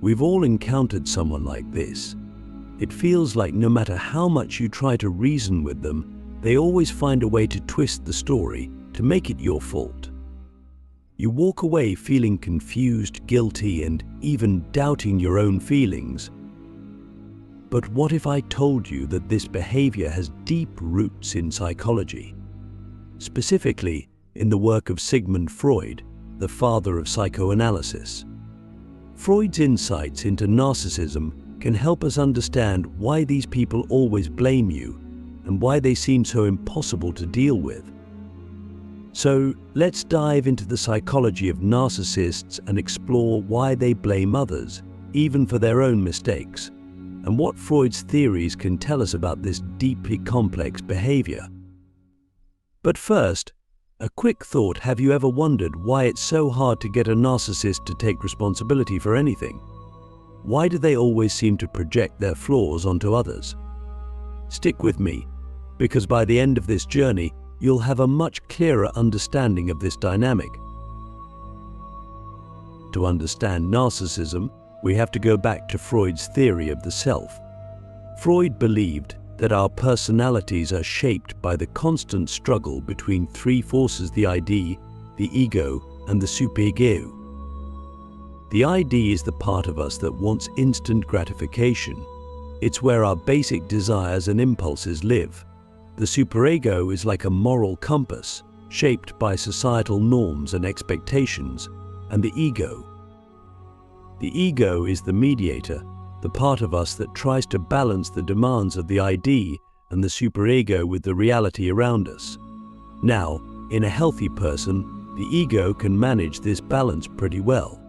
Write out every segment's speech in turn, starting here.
We've all encountered someone like this. It feels like no matter how much you try to reason with them, they always find a way to twist the story to make it your fault. You walk away feeling confused, guilty, and even doubting your own feelings. But what if I told you that this behavior has deep roots in psychology? Specifically, in the work of Sigmund Freud, the father of psychoanalysis. Freud's insights into narcissism can help us understand why these people always blame you and why they seem so impossible to deal with. So let's dive into the psychology of narcissists and explore why they blame others, even for their own mistakes, and what Freud's theories can tell us about this deeply complex behavior. But first, a quick thought: have you ever wondered why it's so hard to get a narcissist to take responsibility for anything? Why do they always seem to project their flaws onto others? Stick with me, because by the end of this journey, you'll have a much clearer understanding of this dynamic. To understand narcissism, we have to go back to Freud's theory of the self. Freud believed that our personalities are shaped by the constant struggle between three forces: the ID, the ego, and the superego. The ID is the part of us that wants instant gratification. It's where our basic desires and impulses live. The superego is like a moral compass, shaped by societal norms and expectations, and the ego. The ego is the mediator, the part of us that tries to balance the demands of the ID and the superego with the reality around us. Now, in a healthy person, the ego can manage this balance pretty well.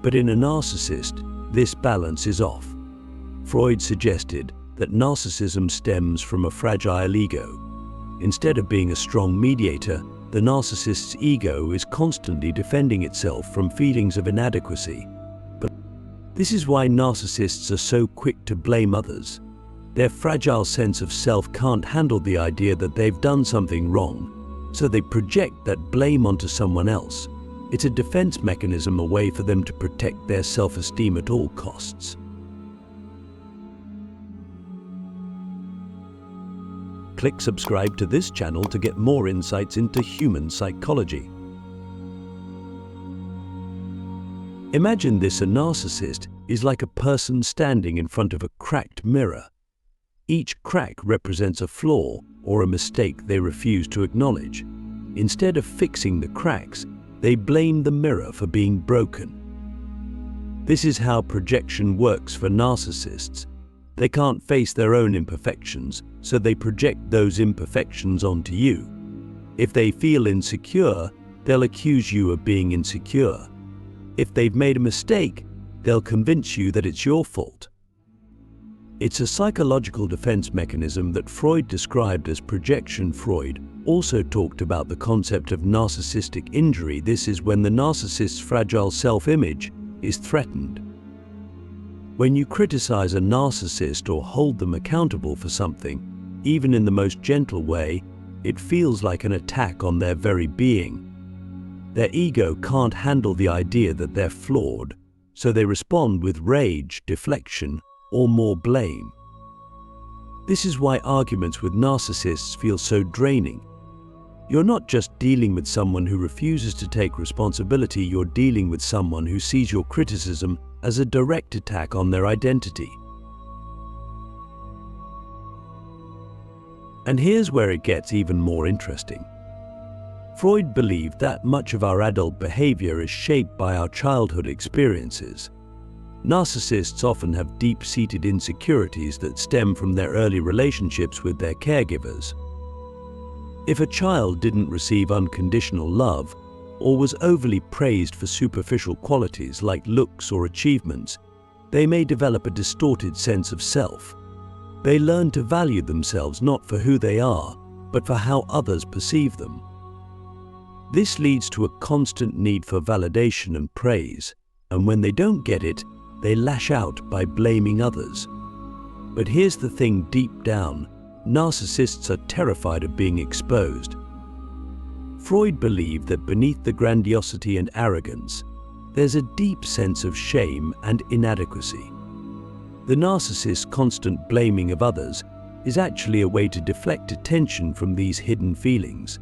But in a narcissist, this balance is off. Freud suggested that narcissism stems from a fragile ego. Instead of being a strong mediator, the narcissist's ego is constantly defending itself from feelings of inadequacy. But this is why narcissists are so quick to blame others. Their fragile sense of self can't handle the idea that they've done something wrong, so they project that blame onto someone else. It's a defense mechanism, a way for them to protect their self-esteem at all costs. Click subscribe to this channel to get more insights into human psychology. Imagine this: a narcissist is like a person standing in front of a cracked mirror. Each crack represents a flaw or a mistake they refuse to acknowledge. Instead of fixing the cracks, they blame the mirror for being broken. This is how projection works for narcissists. They can't face their own imperfections, so they project those imperfections onto you. If they feel insecure, they'll accuse you of being insecure. If they've made a mistake, they'll convince you that it's your fault. It's a psychological defense mechanism that Freud described as projection. Freud also talked about the concept of narcissistic injury. This is when the narcissist's fragile self-image is threatened. When you criticize a narcissist or hold them accountable for something, even in the most gentle way, it feels like an attack on their very being. Their ego can't handle the idea that they're flawed, so they respond with rage, deflection, or more blame. This is why arguments with narcissists feel so draining. You're not just dealing with someone who refuses to take responsibility, you're dealing with someone who sees your criticism as a direct attack on their identity. And here's where it gets even more interesting. Freud believed that much of our adult behavior is shaped by our childhood experiences. Narcissists often have deep-seated insecurities that stem from their early relationships with their caregivers. If a child didn't receive unconditional love, or was overly praised for superficial qualities like looks or achievements, they may develop a distorted sense of self. They learn to value themselves not for who they are, but for how others perceive them. This leads to a constant need for validation and praise, and when they don't get it, they lash out by blaming others. But here's the thing: deep down, narcissists are terrified of being exposed. Freud believed that beneath the grandiosity and arrogance, there's a deep sense of shame and inadequacy. The narcissist's constant blaming of others is actually a way to deflect attention from these hidden feelings.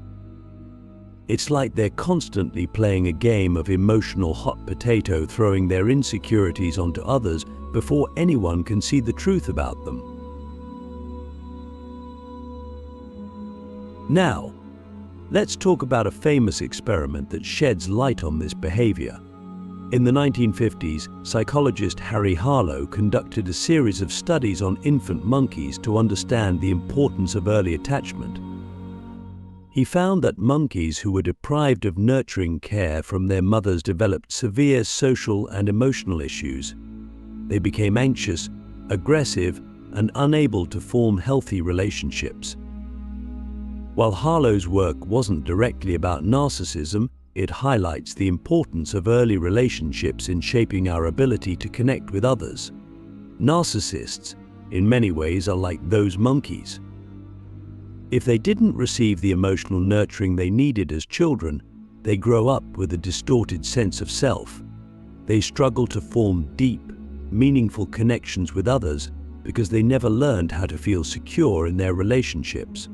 It's like they're constantly playing a game of emotional hot potato, throwing their insecurities onto others before anyone can see the truth about them. Now, let's talk about a famous experiment that sheds light on this behavior. In the 1950s, psychologist Harry Harlow conducted a series of studies on infant monkeys to understand the importance of early attachment. He found that monkeys who were deprived of nurturing care from their mothers developed severe social and emotional issues. They became anxious, aggressive, and unable to form healthy relationships. While Harlow's work wasn't directly about narcissism, it highlights the importance of early relationships in shaping our ability to connect with others. Narcissists, in many ways, are like those monkeys. If they didn't receive the emotional nurturing they needed as children, they grow up with a distorted sense of self. They struggle to form deep, meaningful connections with others because they never learned how to feel secure in their relationships.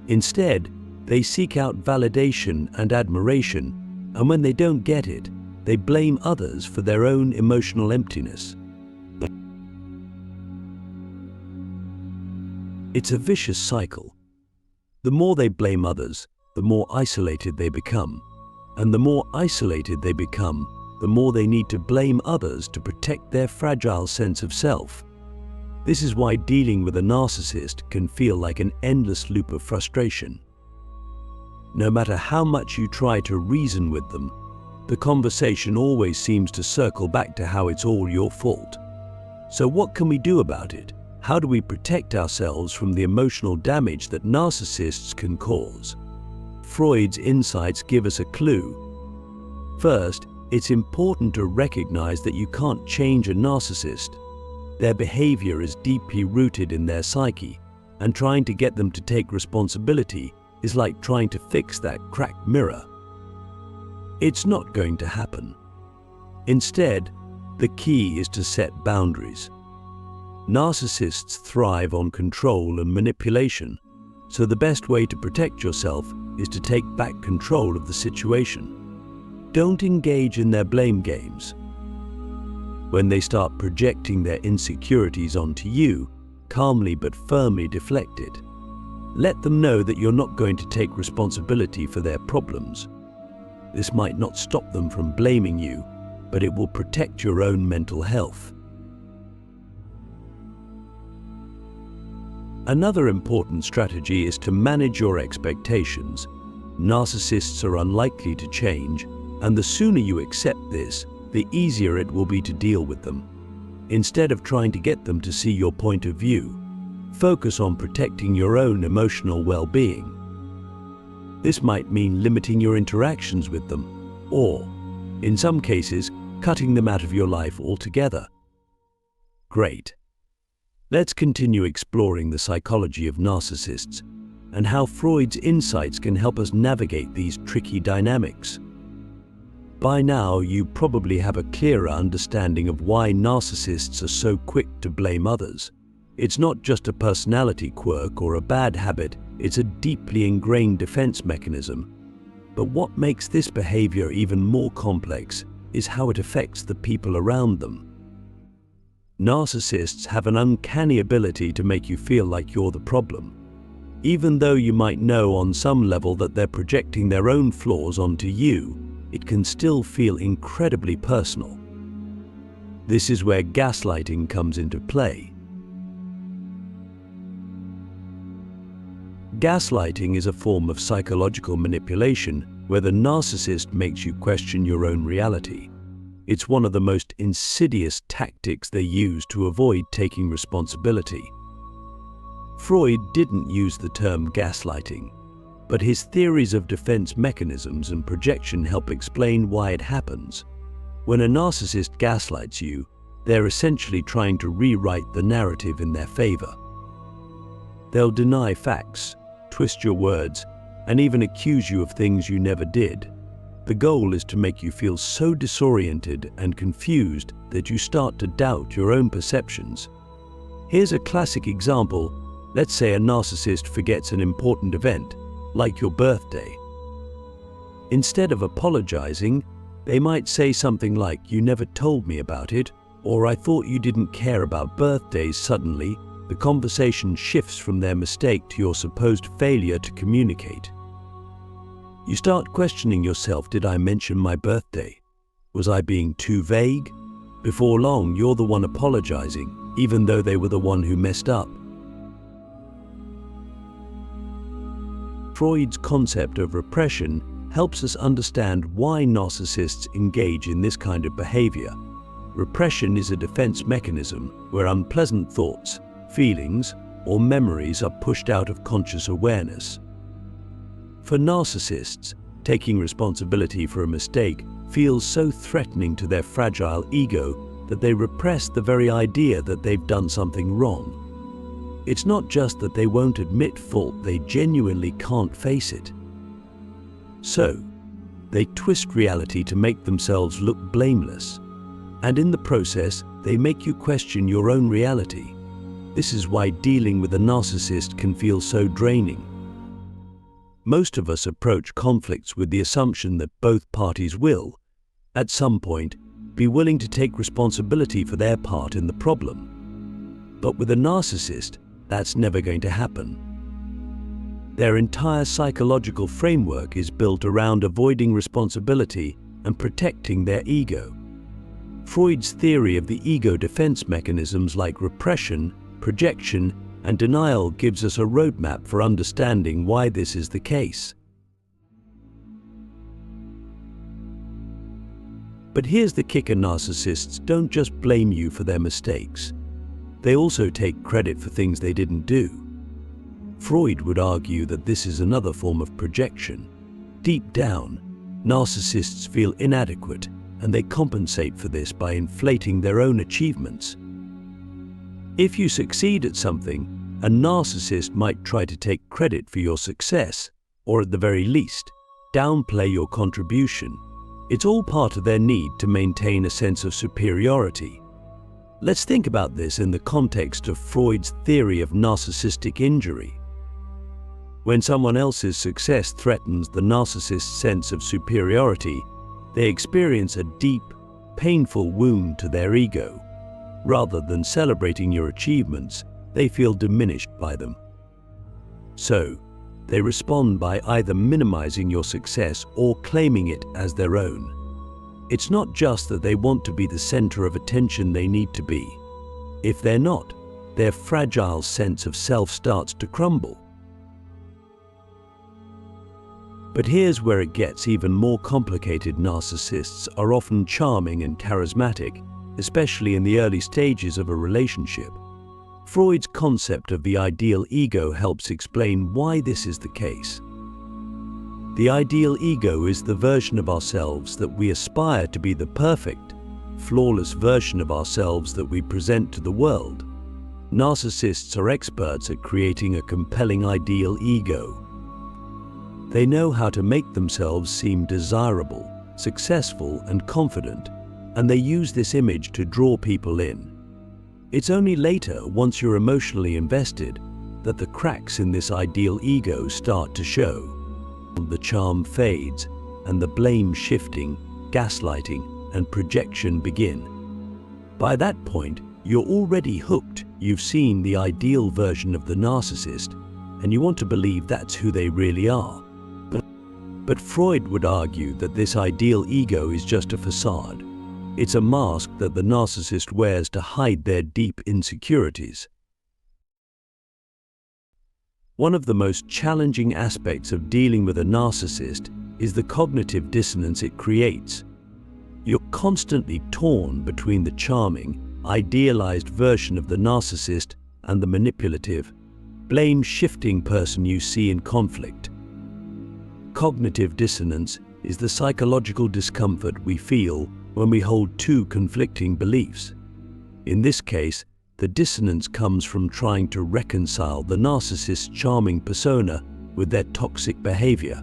Instead, they seek out validation and admiration, and when they don't get it, they blame others for their own emotional emptiness. It's a vicious cycle. The more they blame others, the more isolated they become. And the more isolated they become, the more they need to blame others to protect their fragile sense of self. This is why dealing with a narcissist can feel like an endless loop of frustration. No matter how much you try to reason with them, the conversation always seems to circle back to how it's all your fault. So what can we do about it? How do we protect ourselves from the emotional damage that narcissists can cause? Freud's insights give us a clue. First, it's important to recognize that you can't change a narcissist. Their behavior is deeply rooted in their psyche, and trying to get them to take responsibility is like trying to fix that cracked mirror. It's not going to happen. Instead, the key is to set boundaries. Narcissists thrive on control and manipulation, so the best way to protect yourself is to take back control of the situation. Don't engage in their blame games. When they start projecting their insecurities onto you, calmly but firmly deflect it. Let them know that you're not going to take responsibility for their problems. This might not stop them from blaming you, but it will protect your own mental health. Another important strategy is to manage your expectations. Narcissists are unlikely to change, and the sooner you accept this, the easier it will be to deal with them. Instead of trying to get them to see your point of view, focus on protecting your own emotional well-being. This might mean limiting your interactions with them, or, in some cases, cutting them out of your life altogether. Great. Let's continue exploring the psychology of narcissists and how Freud's insights can help us navigate these tricky dynamics. By now, you probably have a clearer understanding of why narcissists are so quick to blame others. It's not just a personality quirk or a bad habit, it's a deeply ingrained defense mechanism. But what makes this behavior even more complex is how it affects the people around them. Narcissists have an uncanny ability to make you feel like you're the problem. Even though you might know on some level that they're projecting their own flaws onto you, it can still feel incredibly personal. This is where gaslighting comes into play. Gaslighting is a form of psychological manipulation where the narcissist makes you question your own reality. It's one of the most insidious tactics they use to avoid taking responsibility. Freud didn't use the term gaslighting, but his theories of defense mechanisms and projection help explain why it happens. When a narcissist gaslights you, they're essentially trying to rewrite the narrative in their favor. They'll deny facts, twist your words, and even accuse you of things you never did. The goal is to make you feel so disoriented and confused that you start to doubt your own perceptions. Here's a classic example. Let's say a narcissist forgets an important event, like your birthday. Instead of apologizing, they might say something like, "You never told me about it," or "I thought you didn't care about birthdays." Suddenly, the conversation shifts from their mistake to your supposed failure to communicate. You start questioning yourself. Did I mention my birthday? Was I being too vague? Before long, you're the one apologizing, even though they were the one who messed up. Freud's concept of repression helps us understand why narcissists engage in this kind of behavior. Repression is a defense mechanism where unpleasant thoughts, feelings, or memories are pushed out of conscious awareness. For narcissists, taking responsibility for a mistake feels so threatening to their fragile ego that they repress the very idea that they've done something wrong. It's not just that they won't admit fault, they genuinely can't face it. So, they twist reality to make themselves look blameless. And in the process, they make you question your own reality. This is why dealing with a narcissist can feel so draining. Most of us approach conflicts with the assumption that both parties will, at some point, be willing to take responsibility for their part in the problem. But with a narcissist, that's never going to happen. Their entire psychological framework is built around avoiding responsibility and protecting their ego. Freud's theory of the ego defense mechanisms like repression, projection, and denial gives us a roadmap for understanding why this is the case. But here's the kicker: narcissists don't just blame you for their mistakes. They also take credit for things they didn't do. Freud would argue that this is another form of projection. Deep down, narcissists feel inadequate, and they compensate for this by inflating their own achievements. If you succeed at something, a narcissist might try to take credit for your success, or at the very least, downplay your contribution. It's all part of their need to maintain a sense of superiority. Let's think about this in the context of Freud's theory of narcissistic injury. When someone else's success threatens the narcissist's sense of superiority, they experience a deep, painful wound to their ego. Rather than celebrating your achievements, they feel diminished by them. So, they respond by either minimizing your success or claiming it as their own. It's not just that they want to be the center of attention, they need to be. If they're not, their fragile sense of self starts to crumble. But here's where it gets even more complicated. Narcissists are often charming and charismatic, especially in the early stages of a relationship. Freud's concept of the ideal ego helps explain why this is the case. The ideal ego is the version of ourselves that we aspire to be, the perfect, flawless version of ourselves that we present to the world. Narcissists are experts at creating a compelling ideal ego. They know how to make themselves seem desirable, successful, and confident, and they use this image to draw people in. It's only later, once you're emotionally invested, that the cracks in this ideal ego start to show. The charm fades, and the blame shifting, gaslighting, and projection begin. By that point, you're already hooked. You've seen the ideal version of the narcissist, and you want to believe that's who they really are. But Freud would argue that this ideal ego is just a facade. It's a mask that the narcissist wears to hide their deep insecurities. One of the most challenging aspects of dealing with a narcissist is the cognitive dissonance it creates. You're constantly torn between the charming, idealized version of the narcissist and the manipulative, blame-shifting person you see in conflict. Cognitive dissonance is the psychological discomfort we feel when we hold two conflicting beliefs. In this case, the dissonance comes from trying to reconcile the narcissist's charming persona with their toxic behavior.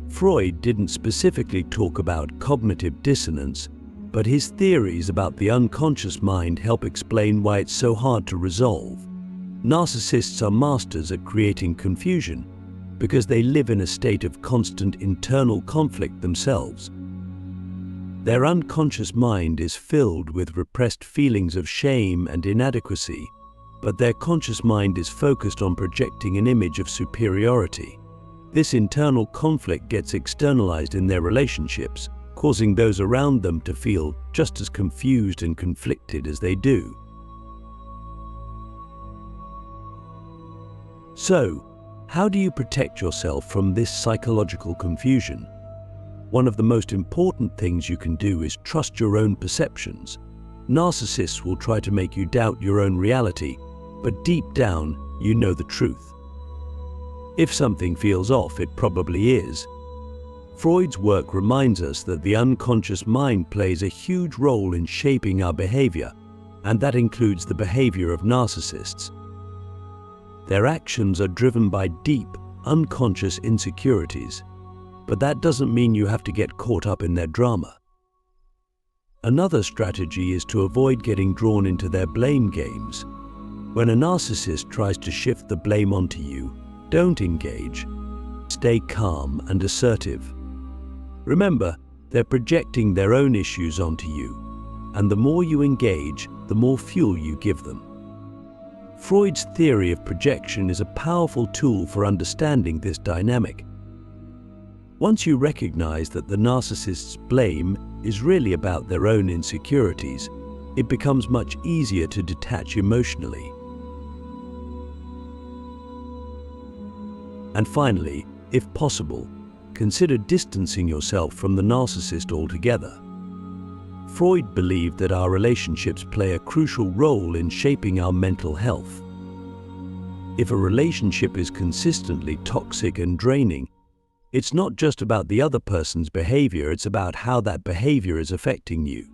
Freud didn't specifically talk about cognitive dissonance, but his theories about the unconscious mind help explain why it's so hard to resolve. Narcissists are masters at creating confusion because they live in a state of constant internal conflict themselves. Their unconscious mind is filled with repressed feelings of shame and inadequacy, but their conscious mind is focused on projecting an image of superiority. This internal conflict gets externalized in their relationships, causing those around them to feel just as confused and conflicted as they do. So, how do you protect yourself from this psychological confusion? One of the most important things you can do is trust your own perceptions. Narcissists will try to make you doubt your own reality, but deep down, you know the truth. If something feels off, it probably is. Freud's work reminds us that the unconscious mind plays a huge role in shaping our behavior, and that includes the behavior of narcissists. Their actions are driven by deep, unconscious insecurities, but that doesn't mean you have to get caught up in their drama. Another strategy is to avoid getting drawn into their blame games. When a narcissist tries to shift the blame onto you, don't engage. Stay calm and assertive. Remember, they're projecting their own issues onto you, and the more you engage, the more fuel you give them. Freud's theory of projection is a powerful tool for understanding this dynamic. Once you recognize that the narcissist's blame is really about their own insecurities, it becomes much easier to detach emotionally. And finally, if possible, consider distancing yourself from the narcissist altogether. Freud believed that our relationships play a crucial role in shaping our mental health. If a relationship is consistently toxic and draining, it's not just about the other person's behavior, it's about how that behavior is affecting you.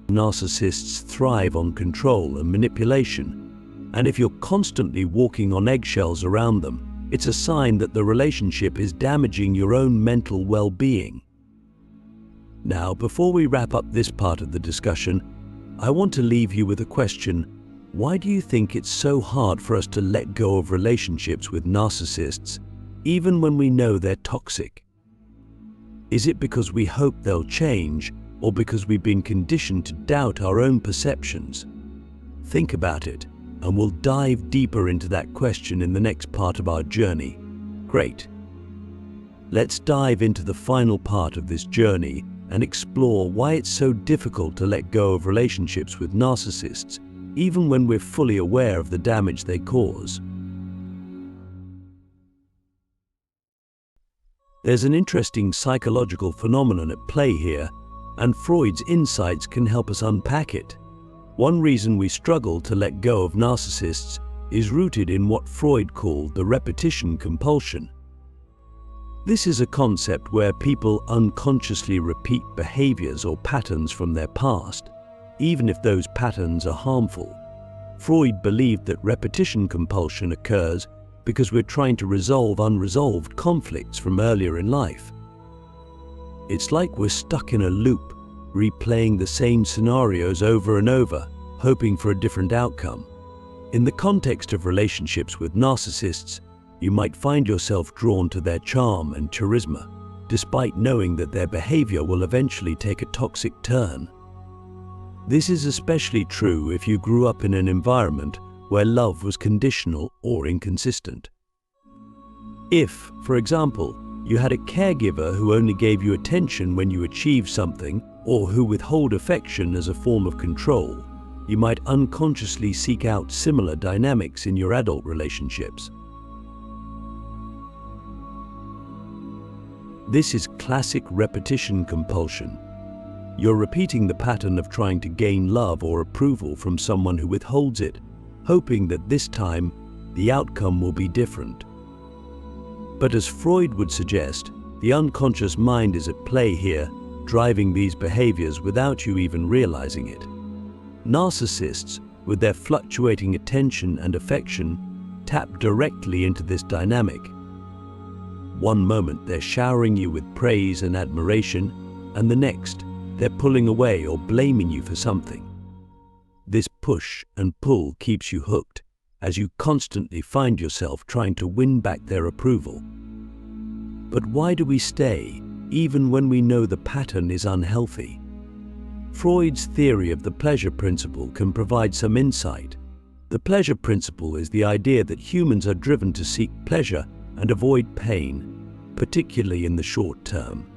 Narcissists thrive on control and manipulation, and if you're constantly walking on eggshells around them, it's a sign that the relationship is damaging your own mental well-being. Now, before we wrap up this part of the discussion, I want to leave you with a question. Why do you think it's so hard for us to let go of relationships with narcissists, even when we know they're toxic? Is it because we hope they'll change, or because we've been conditioned to doubt our own perceptions? Think about it, and we'll dive deeper into that question in the next part of our journey. Great. Let's dive into the final part of this journey and explore why it's so difficult to let go of relationships with narcissists, even when we're fully aware of the damage they cause. There's an interesting psychological phenomenon at play here, and Freud's insights can help us unpack it. One reason we struggle to let go of narcissists is rooted in what Freud called the repetition compulsion. This is a concept where people unconsciously repeat behaviors or patterns from their past, even if those patterns are harmful. Freud believed that repetition compulsion occurs because we're trying to resolve unresolved conflicts from earlier in life. It's like we're stuck in a loop, replaying the same scenarios over and over, hoping for a different outcome. In the context of relationships with narcissists, you might find yourself drawn to their charm and charisma, despite knowing that their behavior will eventually take a toxic turn. This is especially true if you grew up in an environment where love was conditional or inconsistent. If, for example, you had a caregiver who only gave you attention when you achieved something, or who withhold affection as a form of control, you might unconsciously seek out similar dynamics in your adult relationships. This is classic repetition compulsion. You're repeating the pattern of trying to gain love or approval from someone who withholds it, hoping that this time the outcome will be different. But as Freud would suggest, the unconscious mind is at play here, driving these behaviors without you even realizing it. Narcissists, with their fluctuating attention and affection, tap directly into this dynamic. One moment they're showering you with praise and admiration, and the next they're pulling away or blaming you for something. This push and pull keeps you hooked, as you constantly find yourself trying to win back their approval. But why do we stay, even when we know the pattern is unhealthy? Freud's theory of the pleasure principle can provide some insight. The pleasure principle is the idea that humans are driven to seek pleasure and avoid pain, particularly in the short term.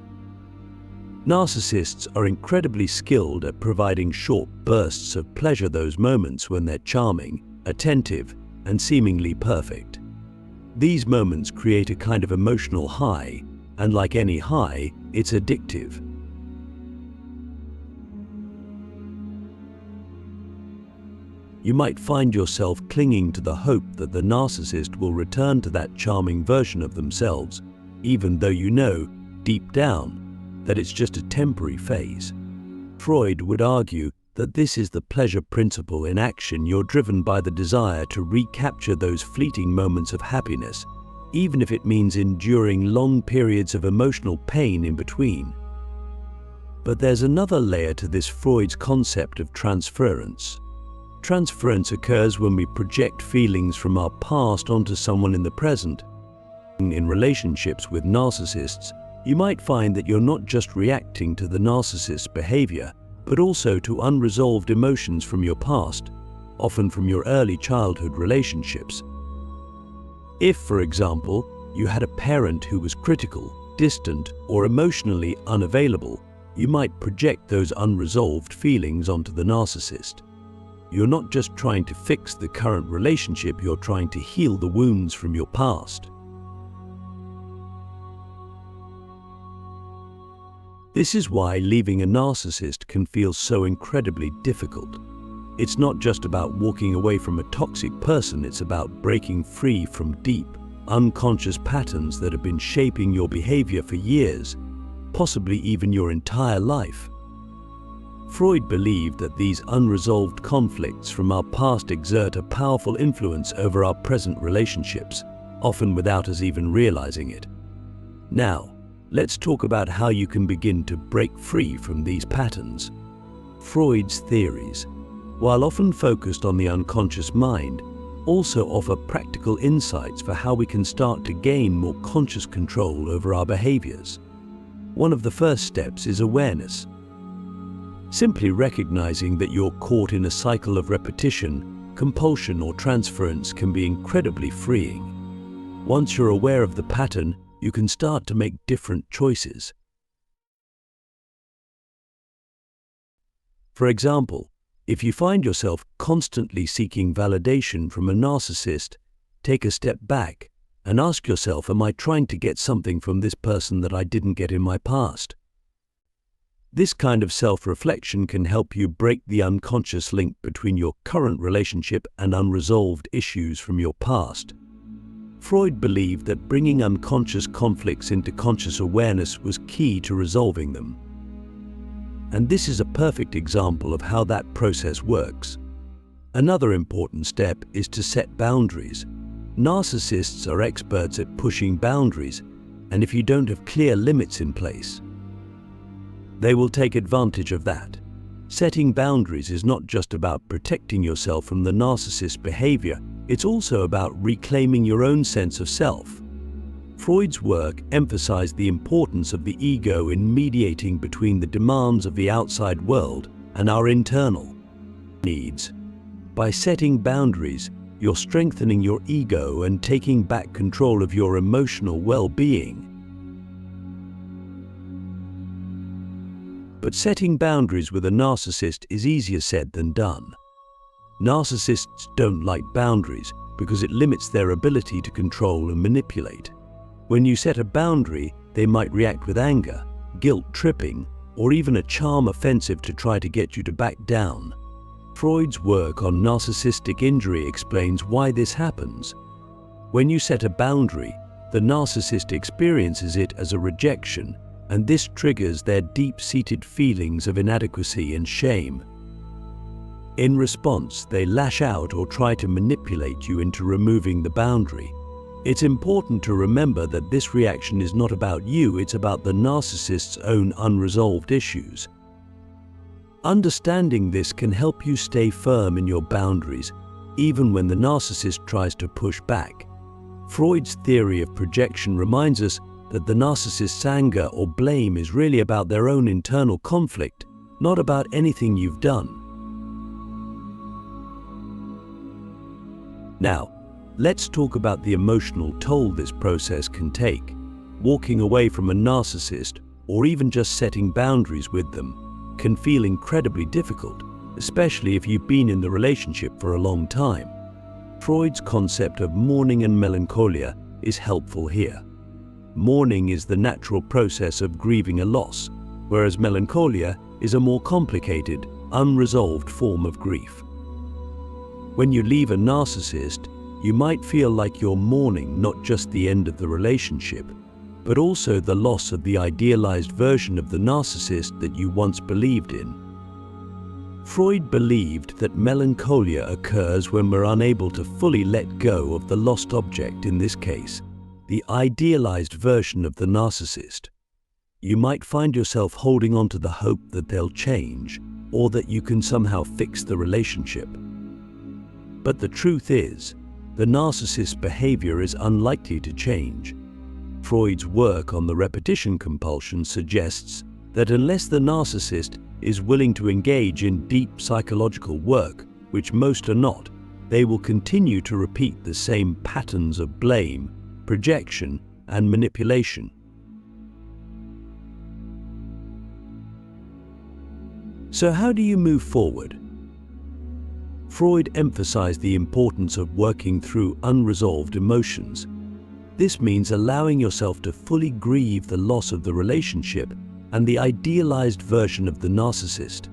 Narcissists are incredibly skilled at providing short bursts of pleasure, those moments when they're charming, attentive, and seemingly perfect. These moments create a kind of emotional high, and like any high, it's addictive. You might find yourself clinging to the hope that the narcissist will return to that charming version of themselves, even though you know, deep down, that it's just a temporary phase. Freud would argue that this is the pleasure principle in action. You're driven by the desire to recapture those fleeting moments of happiness, even if it means enduring long periods of emotional pain in between. But there's another layer to this: Freud's concept of transference. Transference occurs when we project feelings from our past onto someone in the present. In relationships with narcissists, you might find that you're not just reacting to the narcissist's behavior, but also to unresolved emotions from your past, often from your early childhood relationships. If, for example, you had a parent who was critical, distant, or emotionally unavailable, you might project those unresolved feelings onto the narcissist. You're not just trying to fix the current relationship, you're trying to heal the wounds from your past. This is why leaving a narcissist can feel so incredibly difficult. It's not just about walking away from a toxic person, it's about breaking free from deep, unconscious patterns that have been shaping your behavior for years, possibly even your entire life. Freud believed that these unresolved conflicts from our past exert a powerful influence over our present relationships, often without us even realizing it. Now, let's talk about how you can begin to break free from these patterns. Freud's theories, while often focused on the unconscious mind, also offer practical insights for how we can start to gain more conscious control over our behaviors. One of the first steps is awareness. Simply recognizing that you're caught in a cycle of repetition, compulsion, or transference can be incredibly freeing. Once you're aware of the pattern, you can start to make different choices. For example, if you find yourself constantly seeking validation from a narcissist, take a step back and ask yourself, am I trying to get something from this person that I didn't get in my past? This kind of self-reflection can help you break the unconscious link between your current relationship and unresolved issues from your past. Freud believed that bringing unconscious conflicts into conscious awareness was key to resolving them. And this is a perfect example of how that process works. Another important step is to set boundaries. Narcissists are experts at pushing boundaries, and if you don't have clear limits in place, they will take advantage of that. Setting boundaries is not just about protecting yourself from the narcissist's behavior, it's also about reclaiming your own sense of self. Freud's work emphasized the importance of the ego in mediating between the demands of the outside world and our internal needs. By setting boundaries, you're strengthening your ego and taking back control of your emotional well-being. But setting boundaries with a narcissist is easier said than done. Narcissists don't like boundaries because it limits their ability to control and manipulate. When you set a boundary, they might react with anger, guilt-tripping, or even a charm offensive to try to get you to back down. Freud's work on narcissistic injury explains why this happens. When you set a boundary, the narcissist experiences it as a rejection, and this triggers their deep-seated feelings of inadequacy and shame. In response, they lash out or try to manipulate you into removing the boundary. It's important to remember that this reaction is not about you, it's about the narcissist's own unresolved issues. Understanding this can help you stay firm in your boundaries, even when the narcissist tries to push back. Freud's theory of projection reminds us that the narcissist's anger or blame is really about their own internal conflict, not about anything you've done. Now, let's talk about the emotional toll this process can take. Walking away from a narcissist, or even just setting boundaries with them, can feel incredibly difficult, especially if you've been in the relationship for a long time. Freud's concept of mourning and melancholia is helpful here. Mourning is the natural process of grieving a loss, whereas melancholia is a more complicated, unresolved form of grief. When you leave a narcissist, you might feel like you're mourning not just the end of the relationship, but also the loss of the idealized version of the narcissist that you once believed in. Freud believed that melancholia occurs when we're unable to fully let go of the lost object, in this case, the idealized version of the narcissist. You might find yourself holding on to the hope that they'll change, or that you can somehow fix the relationship. But the truth is, the narcissist's behavior is unlikely to change. Freud's work on the repetition compulsion suggests that unless the narcissist is willing to engage in deep psychological work, which most are not, they will continue to repeat the same patterns of blame, projection, and manipulation. So how do you move forward? Freud emphasized the importance of working through unresolved emotions. This means allowing yourself to fully grieve the loss of the relationship and the idealized version of the narcissist.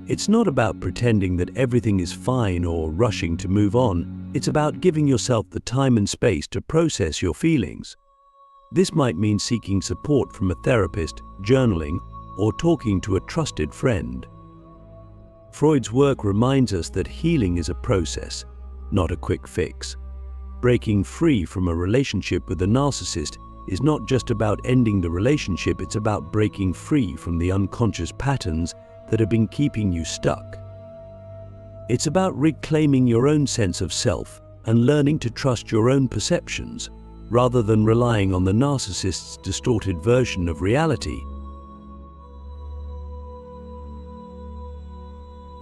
It's not about pretending that everything is fine or rushing to move on. It's about giving yourself the time and space to process your feelings. This might mean seeking support from a therapist, journaling, or talking to a trusted friend. Freud's work reminds us that healing is a process, not a quick fix. Breaking free from a relationship with a narcissist is not just about ending the relationship, it's about breaking free from the unconscious patterns that have been keeping you stuck. It's about reclaiming your own sense of self and learning to trust your own perceptions, rather than relying on the narcissist's distorted version of reality.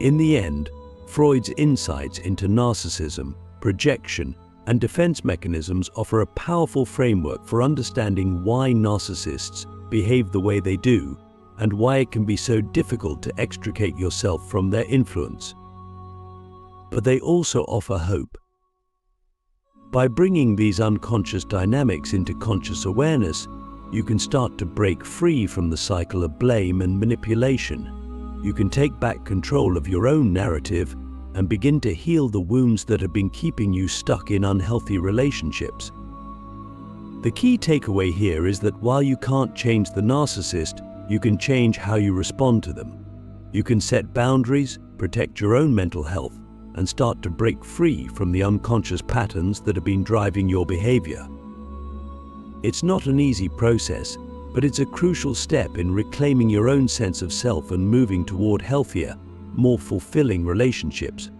In the end, Freud's insights into narcissism, projection, and defense mechanisms offer a powerful framework for understanding why narcissists behave the way they do and why it can be so difficult to extricate yourself from their influence. But they also offer hope. By bringing these unconscious dynamics into conscious awareness, you can start to break free from the cycle of blame and manipulation. You can take back control of your own narrative and begin to heal the wounds that have been keeping you stuck in unhealthy relationships. The key takeaway here is that while you can't change the narcissist, you can change how you respond to them. You can set boundaries, protect your own mental health, and start to break free from the unconscious patterns that have been driving your behavior. It's not an easy process, but it's a crucial step in reclaiming your own sense of self and moving toward healthier, more fulfilling relationships.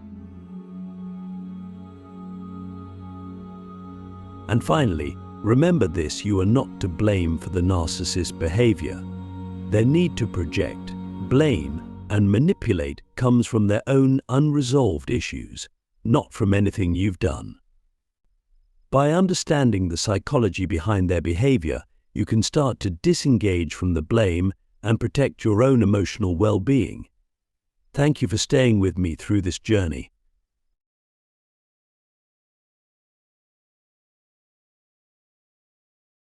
And finally, remember this: you are not to blame for the narcissist's behavior. Their need to project, blame, and manipulate comes from their own unresolved issues, not from anything you've done. By understanding the psychology behind their behavior, you can start to disengage from the blame and protect your own emotional well-being. Thank you for staying with me through this journey.